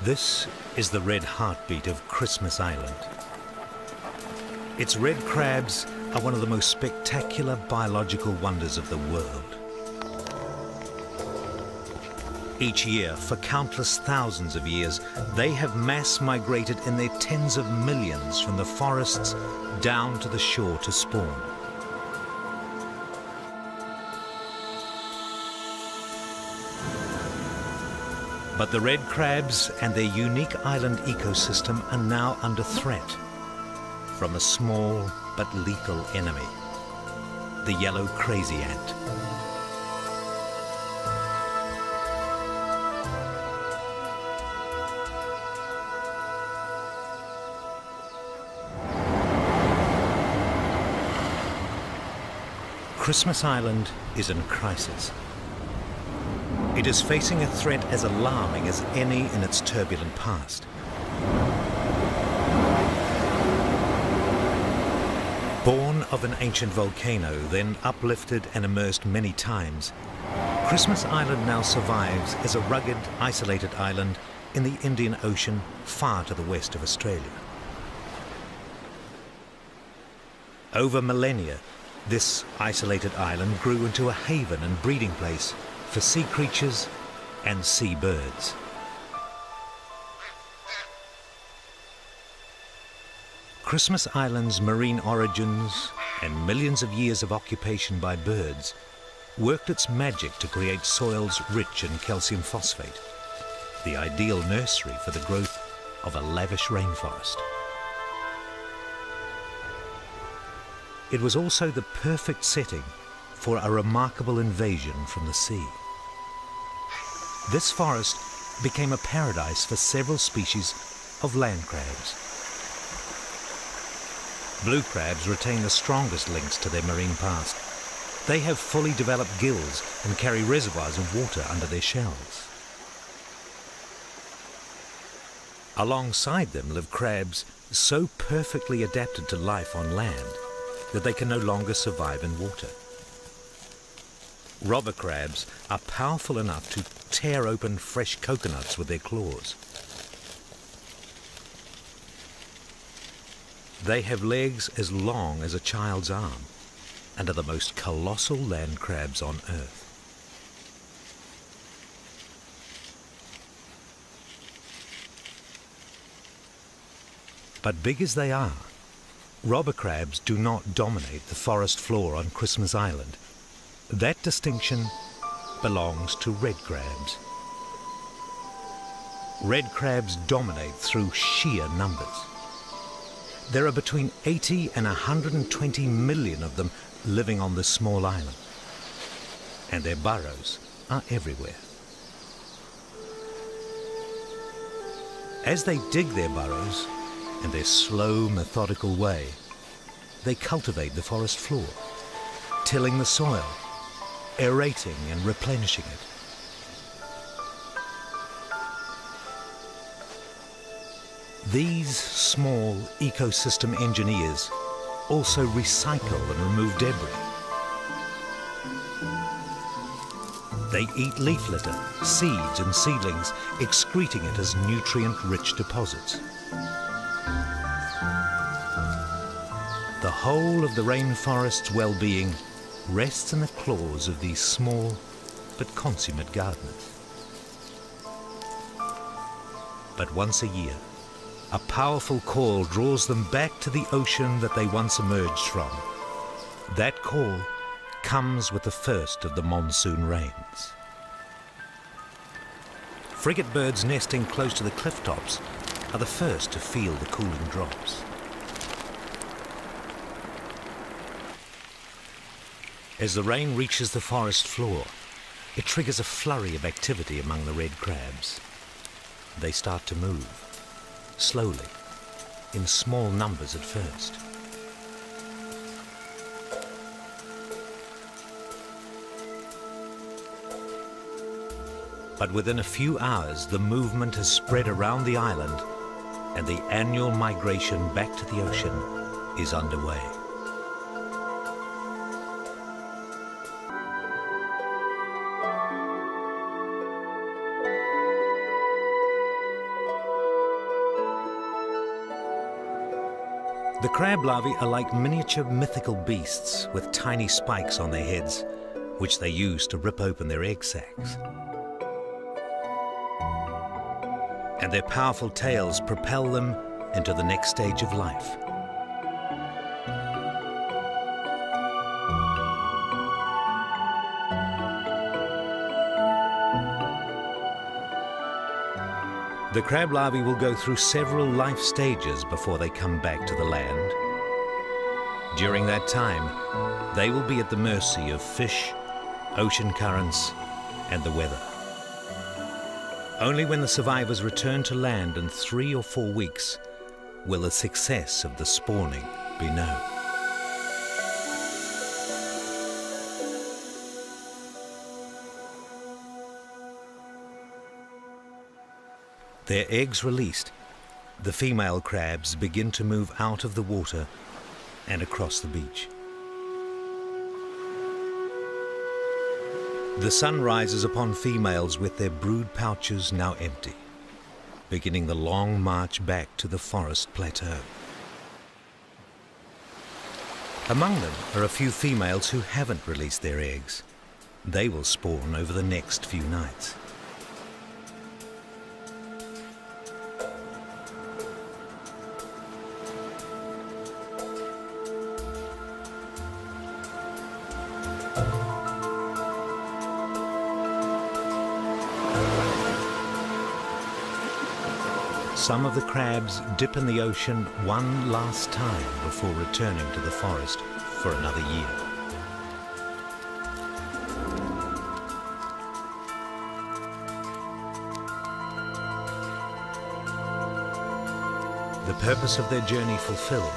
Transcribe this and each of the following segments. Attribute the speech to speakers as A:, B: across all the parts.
A: This is the red heartbeat of Christmas Island. Its red crabs are one of the most spectacular biological wonders of the world. Each year, for countless thousands of years, they have mass migrated in their tens of millions from the forests down to the shore to spawn. But the red crabs and their unique island ecosystem are now under threat from a small but lethal enemy, the yellow crazy ant. Christmas Island is in crisis. It is facing a threat as alarming as any in its turbulent past. Born of an ancient volcano, then uplifted and immersed many times, Christmas Island now survives as a rugged, isolated island in the Indian Ocean far to the west of Australia. Over millennia, this isolated island grew into a haven and breeding place for sea creatures and sea birds. Christmas Island's marine origins and millions of years of occupation by birds worked its magic to create soils rich in calcium phosphate, the ideal nursery for the growth of a lavish rainforest. It was also the perfect setting for a remarkable invasion from the sea. This forest became a paradise for several species of land crabs. Blue crabs retain the strongest links to their marine past. They have fully developed gills and carry reservoirs of water under their shells. Alongside them live crabs so perfectly adapted to life on land that they can no longer survive in water. Robber crabs are powerful enough to tear open fresh coconuts with their claws. They have legs as long as a child's arm and are the most colossal land crabs on Earth. But big as they are, robber crabs do not dominate the forest floor on Christmas Island. That distinction belongs to red crabs. Red crabs dominate through sheer numbers. There are between 80 and 120 million of them living on this small island, and their burrows are everywhere. As they dig their burrows, in their slow, methodical way, they cultivate the forest floor, tilling the soil, aerating and replenishing it. These small ecosystem engineers also recycle and remove debris. They eat leaf litter, seeds and seedlings, excreting it as nutrient-rich deposits. The whole of the rainforest's well-being rests in the claws of these small but consummate gardeners. But once a year, a powerful call draws them back to the ocean that they once emerged from. That call comes with the first of the monsoon rains. Frigate birds nesting close to the cliff tops are the first to feel the cooling drops. As the rain reaches the forest floor, it triggers a flurry of activity among the red crabs. They start to move, slowly, in small numbers at first. But within a few hours, the movement has spread around the island, and the annual migration back to the ocean is underway. The crab larvae are like miniature mythical beasts with tiny spikes on their heads, which they use to rip open their egg sacs. And their powerful tails propel them into the next stage of life. The crab larvae will go through several life stages before they come back to the land. During that time, they will be at the mercy of fish, ocean currents, and the weather. Only when the survivors return to land in 3 or 4 weeks will the success of the spawning be known. Their eggs released, the female crabs begin to move out of the water and across the beach. The sun rises upon females with their brood pouches now empty, beginning the long march back to the forest plateau. Among them are a few females who haven't released their eggs. They will spawn over the next few nights. Some of the crabs dip in the ocean one last time before returning to the forest for another year. The purpose of their journey fulfilled,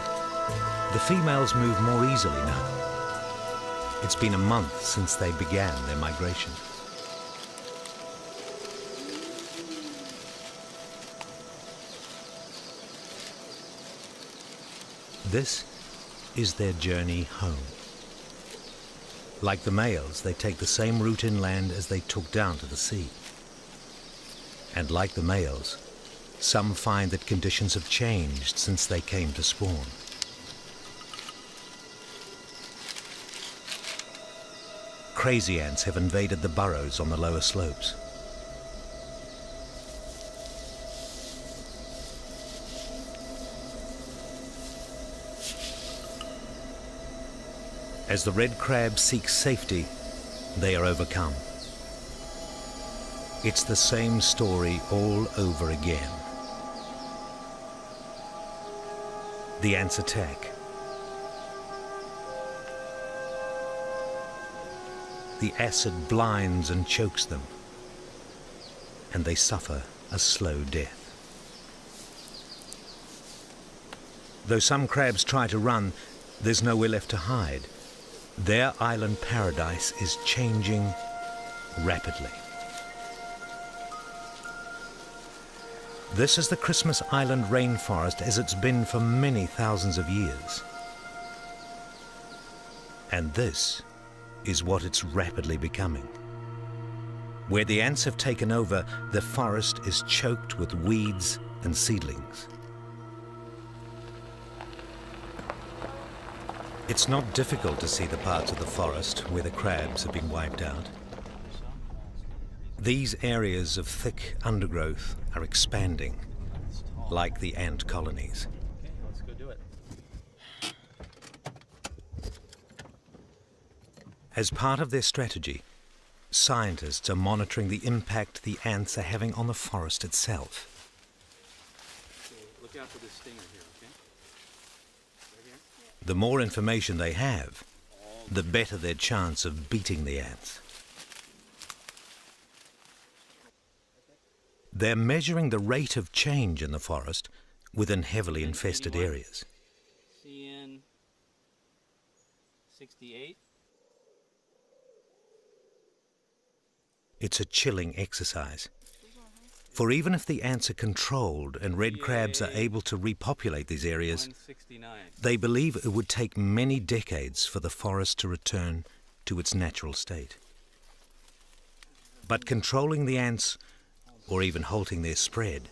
A: the females move more easily now. It's been a month since they began their migration. This is their journey home. Like the males, they take the same route inland as they took down to the sea. And like the males, some find that conditions have changed since they came to spawn. Crazy ants have invaded the burrows on the lower slopes. As the red crabs seek safety, they are overcome. It's the same story all over again. The ants attack. The acid blinds and chokes them, and they suffer a slow death. Though some crabs try to run, there's nowhere left to hide. Their island paradise is changing rapidly. This is the Christmas Island rainforest as it's been for many thousands of years. And this is what it's rapidly becoming. Where the ants have taken over, the forest is choked with weeds and seedlings. It's not difficult to see the parts of the forest where the crabs have been wiped out. These areas of thick undergrowth are expanding, like the ant colonies.
B: Okay, let's go do it.
A: As part of their strategy, scientists are monitoring the impact the ants are having on the forest itself.
B: So look out for this stinger here, okay? Right here?
A: The more information they have, the better their chance of beating the ants. They're measuring the rate of change in the forest within heavily infested areas.
B: CN 68.
A: It's a chilling exercise. For even if the ants are controlled and red crabs are able to repopulate these areas,
B: 169.
A: they believe it would take many decades for the forest to return to its natural state. But controlling the ants, or even halting their spread,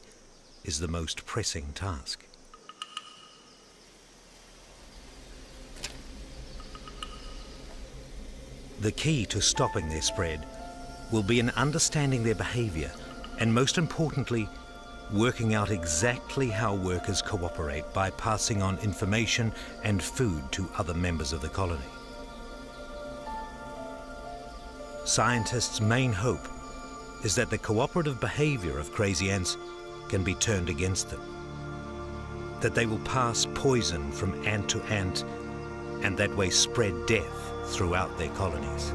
A: is the most pressing task. The key to stopping their spread will be in understanding their behavior and, most importantly, working out exactly how workers cooperate by passing on information and food to other members of the colony. Scientists' main hope is that the cooperative behavior of crazy ants can be turned against them, that they will pass poison from ant to ant and that way spread death throughout their colonies.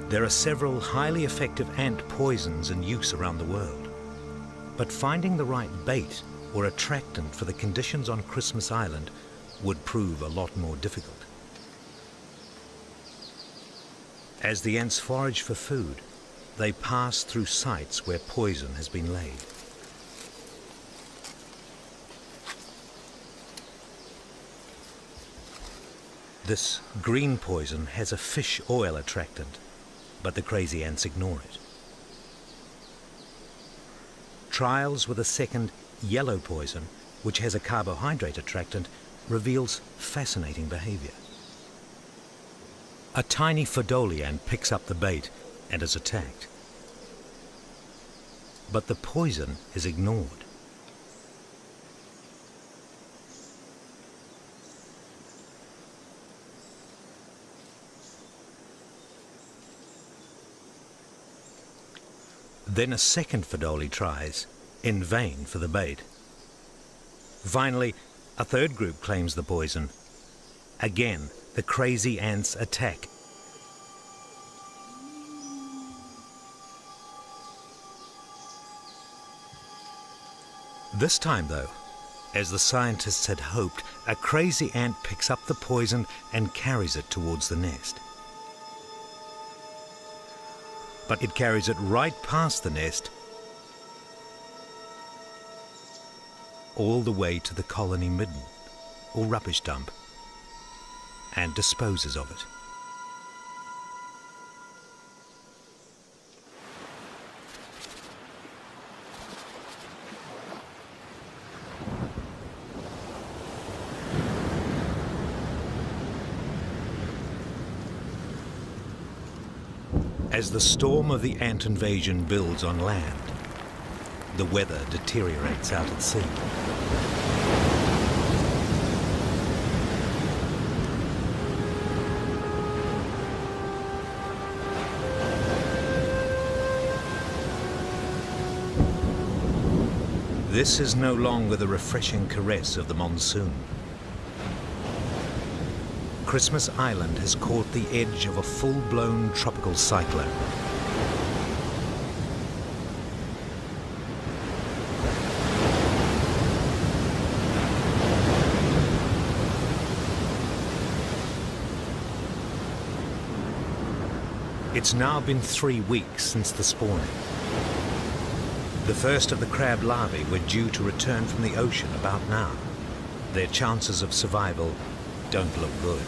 A: There are several highly effective ant poisons in use around the world, but finding the right bait or attractant for the conditions on Christmas Island would prove a lot more difficult. As the ants forage for food, they pass through sites where poison has been laid. This green poison has a fish oil attractant, but the crazy ants ignore it. Trials with a second yellow poison, which has a carbohydrate attractant, reveals fascinating behavior. A tiny Phodoli ant picks up the bait and is attacked. But the poison is ignored. Then a second Phodoli tries, in vain for the bait. Finally, a third group claims the poison. Again, the crazy ants attack. This time, though, as the scientists had hoped, a crazy ant picks up the poison and carries it towards the nest. But it carries it right past the nest, all the way to the colony midden, or rubbish dump, and disposes of it. As the storm of the ant invasion builds on land, the weather deteriorates out at sea. This is no longer the refreshing caress of the monsoon. Christmas Island has caught the edge of a full-blown tropical cyclone. It's now been 3 weeks since the spawning. The first of the crab larvae were due to return from the ocean about now. Their chances of survival don't look good.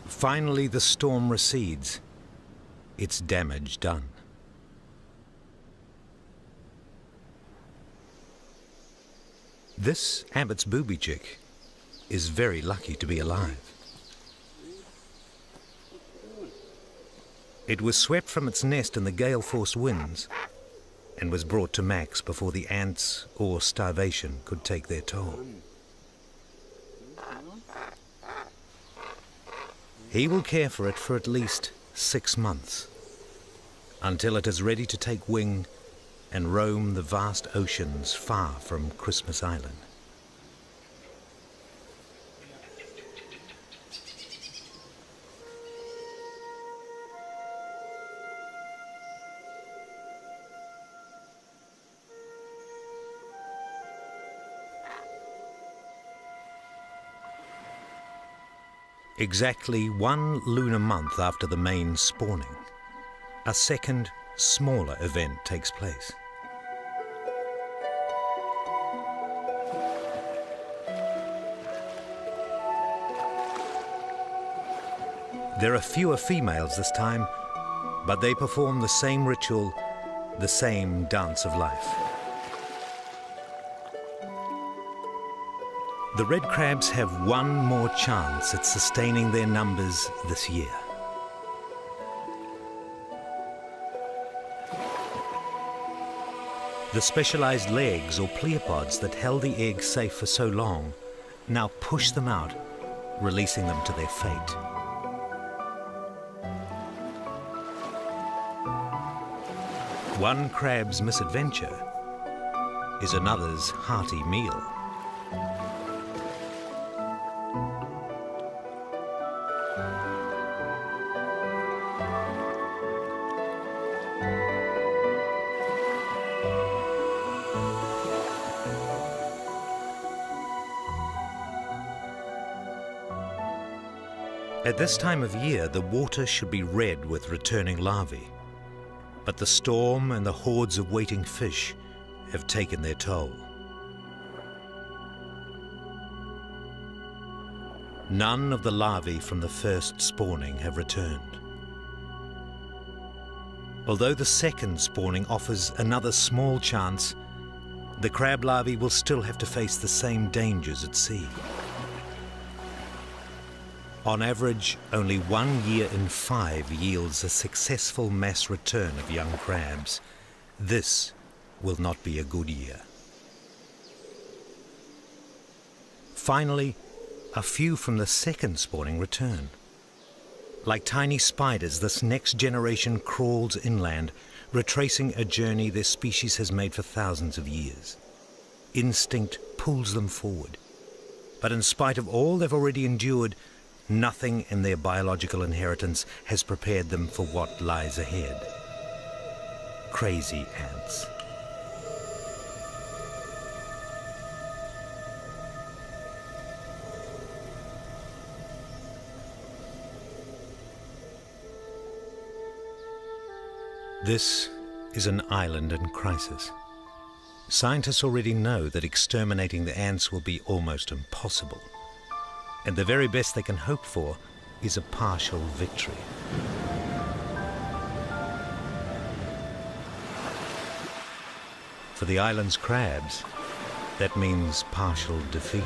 A: Finally, the storm recedes. Its damage done. This Abbott's booby chick is very lucky to be alive. It was swept from its nest in the gale-force winds and was brought to Max before the ants or starvation could take their toll. He will care for it for at least 6 months, until it is ready to take wing and roam the vast oceans far from Christmas Island. Exactly 1 lunar month after the main spawning, a second, smaller event takes place. There are fewer females this time, but they perform the same ritual, the same dance of life. The red crabs have one more chance at sustaining their numbers this year. The specialized legs or pleopods that held the egg safe for so long now push them out, releasing them to their fate. One crab's misadventure is another's hearty meal. At this time of year, the water should be red with returning larvae. But the storm and the hordes of waiting fish have taken their toll. None of the larvae from the first spawning have returned. Although the second spawning offers another small chance, the crab larvae will still have to face the same dangers at sea. On average, only 1 year in 5 yields a successful mass return of young crabs. This will not be a good year. Finally, a few from the second spawning return. Like tiny spiders, this next generation crawls inland, retracing a journey their species has made for thousands of years. Instinct pulls them forward. But in spite of all they've already endured, nothing in their biological inheritance has prepared them for what lies ahead. Crazy ants. This is an island in crisis. Scientists already know that exterminating the ants will be almost impossible. And the very best they can hope for is a partial victory. For the island's crabs, that means partial defeat.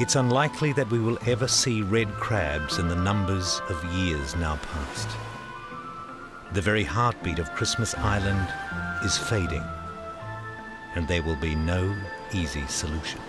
A: It's unlikely that we will ever see red crabs in the numbers of years now past. The very heartbeat of Christmas Island is fading, and there will be no easy solution.